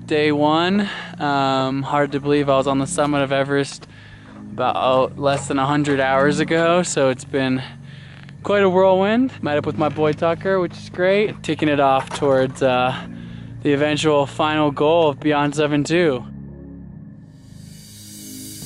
day one. Hard to believe I was on the summit of Everest about less than 100 hours ago, so it's been quite a whirlwind. Met up with my boy Tucker, which is great. Kicking it off towards the eventual final goal of Beyond 7.2.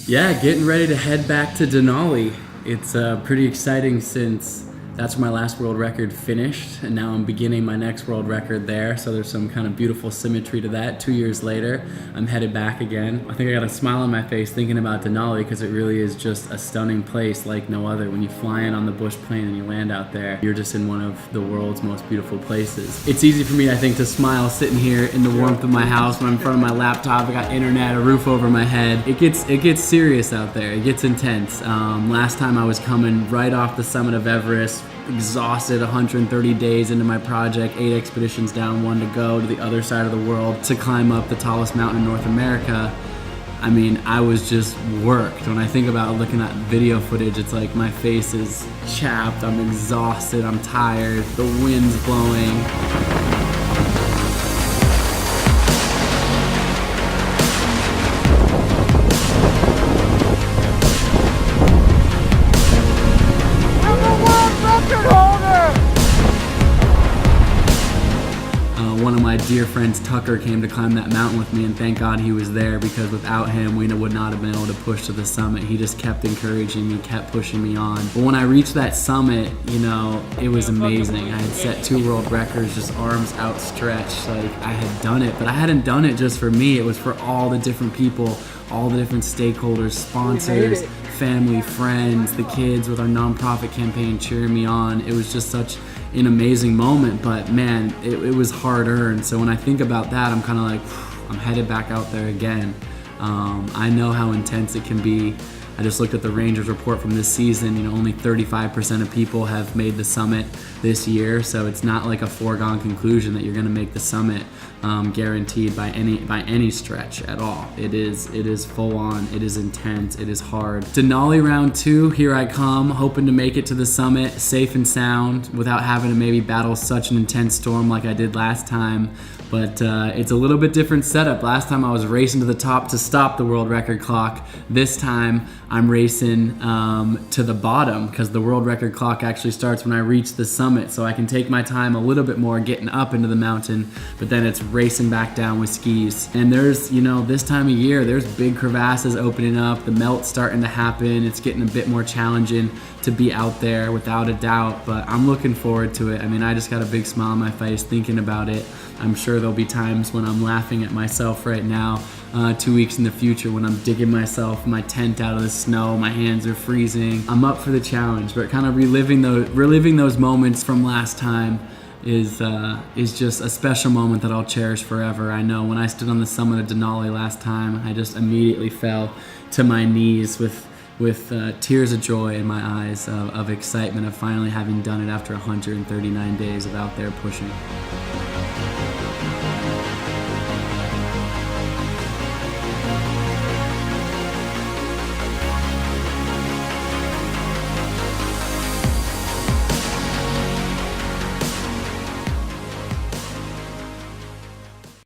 Yeah, getting ready to head back to Denali. It's pretty exciting since that's where my last world record finished, and now I'm beginning my next world record there, so there's some kind of beautiful symmetry to that. 2 years later, I'm headed back again. I think I got a smile on my face thinking about Denali because it really is just a stunning place like no other. When you fly in on the bush plane and you land out there, you're just in one of the world's most beautiful places. It's easy for me, I think, to smile sitting here in the warmth of my house when I'm in front of my laptop. I got internet, a roof over my head. It gets serious out there. It gets intense. Last time I was coming right off the summit of Everest, exhausted, 130 days into my project, 8 expeditions down, 1 to go to the other side of the world to climb up the tallest mountain in North America. I mean, I was just worked. When I think about looking at video footage, it's like my face is chapped, I'm exhausted, I'm tired, the wind's blowing. One of my dear friends, Tucker, came to climb that mountain with me, and thank God he was there, because without him, we would not have been able to push to the summit. He just kept encouraging me, kept pushing me on. But when I reached that summit, you know, it was amazing. I had set 2 world records, just arms outstretched, like I had done it. But I hadn't done it just for me, it was for all the different people, all the different stakeholders, sponsors, family, friends, the kids with our nonprofit campaign cheering me on. It was just such an amazing moment, but man, it was hard earned. So when I think about that, I'm kind of like, I'm headed back out there again. I know how intense it can be. I just looked at the Rangers report from this season. You know, only 35% of people have made the summit this year, so it's not like a foregone conclusion that you're going to make the summit, guaranteed by any stretch at all. It is full on. It is intense. It is hard. Denali round 2. Here I come, hoping to make it to the summit safe and sound without having to maybe battle such an intense storm like I did last time. But it's a little bit different setup. Last time I was racing to the top to stop the world record clock. This time I'm racing to the bottom, because the world record clock actually starts when I reach the summit. So I can take my time a little bit more getting up into the mountain, but then it's racing back down with skis. And there's, you know, this time of year, there's big crevasses opening up. The melt's starting to happen. It's getting a bit more challenging to be out there, without a doubt, but I'm looking forward to it. I mean, I just got a big smile on my face thinking about it. I'm sure there'll be times when I'm laughing at myself right now, 2 weeks in the future, when I'm digging my tent out of the snow, my hands are freezing. I'm up for the challenge, but kind of reliving those moments from last time is just a special moment that I'll cherish forever. I know when I stood on the summit of Denali last time, I just immediately fell to my knees with tears of joy in my eyes, of excitement of finally having done it after 139 days of out there pushing.